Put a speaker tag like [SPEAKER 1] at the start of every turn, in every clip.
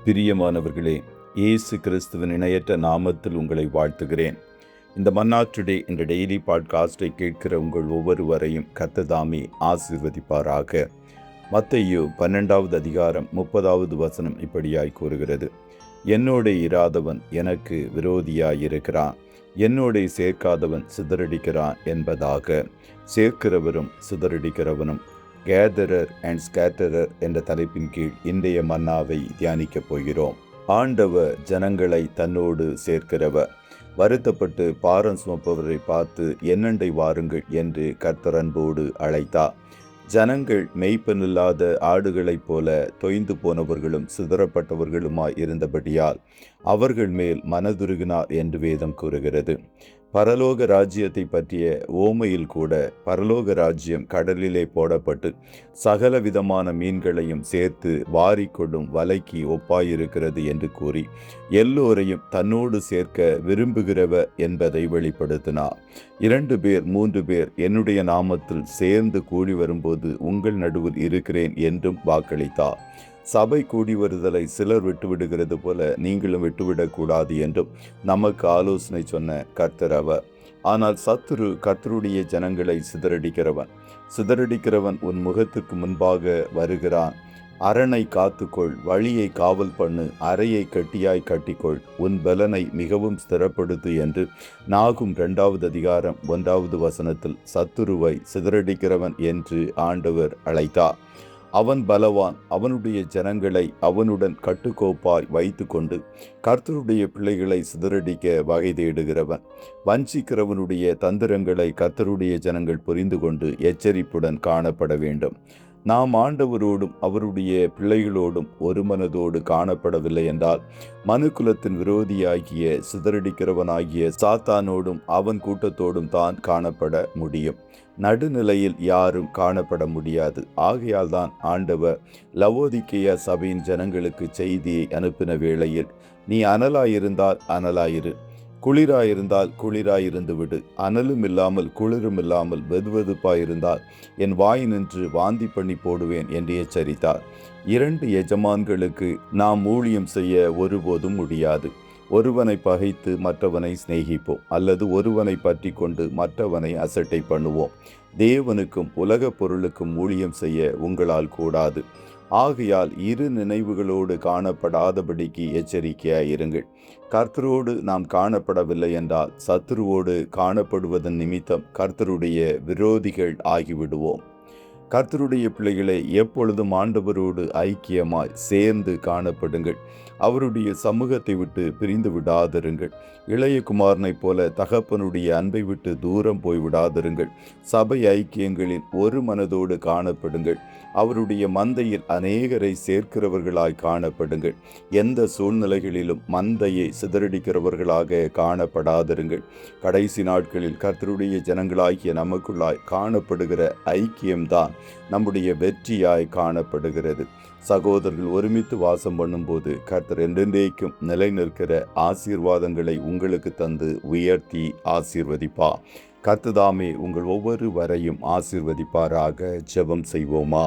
[SPEAKER 1] பிரியமானவர்களே, இயேசு கிறிஸ்துவின் இணையற்ற நாமத்தில் உங்களை வாழ்த்துகிறேன். இந்த மன்னா டுடே என்ற டெய்லி பாட்காஸ்டை கேட்கிற உங்கள் ஒவ்வொருவரையும் கர்த்தர் ஆசீர்வதிப்பாராக. மத்தேயு 12வது அதிகாரம் 30வது வசனம் இப்படியாய் கூறுகிறது: என்னோடே இராதவன் எனக்கு விரோதியாயிருக்கிறான், என்னோடே சேர்க்காதவன் சிதறடிக்கிறான் என்பதாக. சேர்க்கிறவரும் சிதறடிக்கிறவனும், கேதரர் அண்ட் ஸ்கேட்டரர் என்ற தலைப்பின் கீழ் இன்றைய மன்னாவை தியானிக்கப் போகிறோம். ஆண்டவர் ஜனங்களை தன்னோடு சேர்க்கிறவர். வருத்தப்பட்டு பாரம் சுமப்பவரை பார்த்து என்னண்டை வாருங்கள் என்று கர்த்தர் அன்போடு அழைத்தார். ஜனங்கள் மெய்ப்பனில்லாத ஆடுகளைப் போல தொய்ந்து போனவர்களும் சிதறப்பட்டவர்களுமாய் இருந்தபடியால் அவர்கள் மேல் மனதுருகினார் என்று வேதம் கூறுகிறது. பரலோக ராஜ்யத்தை பற்றிய ஓமையில் கூட பரலோக ராஜ்யம் கடலிலே போடப்பட்டு சகல விதமான மீன்களையும் சேர்த்து வாரிக்கொள்ளும் வலைக்கு ஒப்பாயிருக்கிறது என்று கூறி எல்லோரையும் தன்னோடு சேர்க்க விரும்புகிறவர் என்பதை வெளிப்படுத்தினார். 2 பேர் 3 பேர் என்னுடைய நாமத்தில் சேர்ந்து கூடி வரும்போது உங்கள் நடுவில் இருக்கிறேன் என்றும் வாக்களித்தார். சபை கூடி வருதலை சிலர் விட்டுவிடுகிறது போல நீங்களும் விட்டுவிடக்கூடாது என்றும் நமக்கு ஆலோசனை சொன்ன கர்த்தர் அவர். ஆனால் சத்துரு கர்த்தருடைய ஜனங்களை சிதறடிக்கிறவன் உன் முகத்துக்கு முன்பாக வருகிறான். அரணை காத்துக்கொள், வழியை காவல் பண்ணு, அறையை கட்டியாய் கட்டிக்கொள், உன் பலனை மிகவும் ஸ்திரப்படுத்து என்று நாகும் 2வது அதிகாரம் 1வது வசனத்தில் சத்துருவை சிதறடிக்கிறவன் என்று ஆண்டவர் அழைத்தார். அவன் பலவான், அவனுடைய ஜனங்களை அவனுடன் கட்டுக்கோப்பாய் வைத்து கொண்டு கர்த்தருடைய பிள்ளைகளை சிதறடிக்க வகை தேடுகிறவன். வஞ்சிக்கிறவனுடைய தந்திரங்களை கர்த்தருடைய ஜனங்கள் புரிந்து கொண்டு எச்சரிப்புடன் காணப்பட வேண்டும். நாம் ஆண்டவரோடும் அவருடைய பிள்ளைகளோடும் ஒரு மனதோடு காணப்படவில்லை என்றால் மனுக்குலத்தின் விரோதியாகிய சிதறடிக்கிறவனாகிய சாத்தானோடும் அவன் கூட்டத்தோடும் தான் காணப்பட முடியும். நடுநிலையில் யாரும் காணப்பட முடியாது. ஆகையால் தான் ஆண்டவர் லவோதிக்கேயா சபையின் ஜனங்களுக்கு செய்தியை அனுப்பின வேளையில், நீ அனலாயிருந்தால் அனலாயிரு, குளிராயிருந்தால் குளிராயிருந்து விடு, அனலும் இல்லாமல் குளிரும் இல்லாமல் வெதுவெதுப்பாயிருந்தால் என் வாய் நின்று வாந்தி பண்ணி போடுவேன் என்று எச்சரித்தார். 2 எஜமான்களுக்கு நாம் ஊழியம் செய்ய ஒருபோதும் முடியாது. ஒருவனை பகைத்து மற்றவனை சிநேகிப்போம், அல்லது ஒருவனை பற்றி கொண்டு மற்றவனை அசட்டை பண்ணுவோம். தேவனுக்கும் உலக பொருளுக்கும் ஊழியம் செய்ய உங்களால் கூடாது. ஆகையால் இரு நினைவுகளோடு காணப்படாதபடிக்கு எச்சரிக்கையாயிருங்கள். கர்த்தரோடு நாம் காணப்படவில்லை என்றால் சத்துருவோடு காணப்படுவதன் நிமித்தம் கர்த்தருடைய விரோதிகள் ஆகிவிடுவோம். கர்த்தருடைய பிள்ளைகளை எப்பொழுதும் ஆண்டவரோடு ஐக்கியமாய் சேர்ந்து காணப்படுங்கள். அவருடைய சமூகத்தை விட்டு பிரிந்து விடாதிருங்கள். இளைய குமாரனைப் போல தகப்பனுடைய அன்பை விட்டு தூரம் போய் விடாதிருங்கள். சபை ஐக்கியங்களில் ஒரு மனதோடு காணப்படுங்கள். அவருடைய மந்தையில் அநேகரை சேர்க்கிறவர்களாய் காணப்படுங்கள். எந்த சூழ்நிலைகளிலும் மந்தையை சிதறடிக்கிறவர்களாக காணப்படாதிருங்கள். கடைசி நாட்களில் கர்த்தருடைய ஜனங்களாகிய நமக்குள்ளாய் காணப்படுகிற ஐக்கியம்தான் நம்முடைய வெற்றியாய் காணப்படுகிறது. சகோதரர்கள் ஒருமித்து வாசம் பண்ணும்போது கர்த்தர் என்றென்றைக்கும் நிலை நிற்கிற ஆசீர்வாதங்களை உங்களுக்கு தந்து உயர்த்தி ஆசீர்வதிப்பார். கர்த்ததாமே உங்கள் ஒவ்வொருவரையும் ஆசீர்வதிப்பாராக. ஜெபம் செய்வோமா?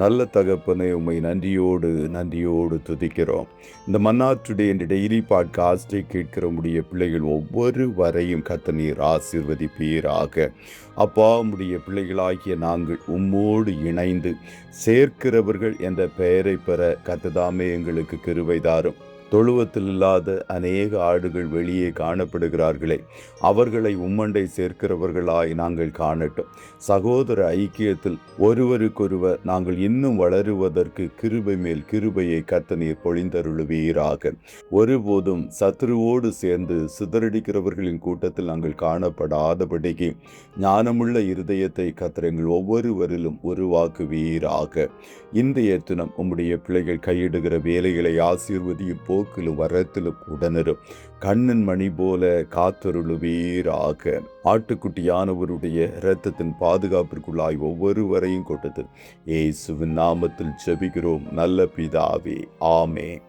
[SPEAKER 1] நல்ல தகப்பனே, உம்மை நன்றியோடு துதிக்கிறோம். இந்த மன்னா டுடே என்ற டெய்லி பாட்காஸ்டை கேட்கிற உம்முடைய பிள்ளைகள் ஒவ்வொருவரையும் கர்த்தர் நீர் ஆசீர்வதிப்பீராக. அப்பா, உம்முடைய பிள்ளைகளாகிய நாங்கள் உம்மோடு இணைந்து சேர்க்கிறவர்கள் என்ற பெயரை பெற கர்த்ததாமே எங்களுக்கு கிருபை தாரும். தொழுவத்தில் இல்லாத அநேக ஆடுகள் வெளியே காணப்படுகிறார்களே, அவர்களை உம்மண்டை சேர்க்கிறவர்களாய் நாங்கள் காணட்டும். சகோதர ஐக்கியத்தில் ஒருவருக்கொருவர் நாங்கள் இன்னும் வளருவதற்கு கிருபை மேல் கிருபையை கர்த்தர் நீர் பொழிந்தருளுவீராக. ஒருபோதும் சத்துருவோடு சேர்ந்து சிதறடிக்கிறவர்களின் கூட்டத்தில் நாங்கள் காணப்படாதபடிக்கு ஞானமுள்ள இருதயத்தை கர்த்தர் எங்கள் ஒவ்வொருவரிலும் உருவாக்குவீராக. இன்றைய தினம் உம்முடைய பிள்ளைகள் கையிடுகிற வேலைகளை ஆசீர்வதியும் போக்கிலும் வரத்திலும் உடனரும் கண்ணன் மணி போல காத்தருளுவீராக. ஆட்டுக்குட்டியானவருடைய இரத்தத்தின் பாதுகாப்பிற்குள்ளாய் ஒவ்வொருவரையும் கொடுத்து இயேசுவின் நாமத்தில் ஜெபிக்கிறோம் நல்ல பிதாவே. ஆமென்.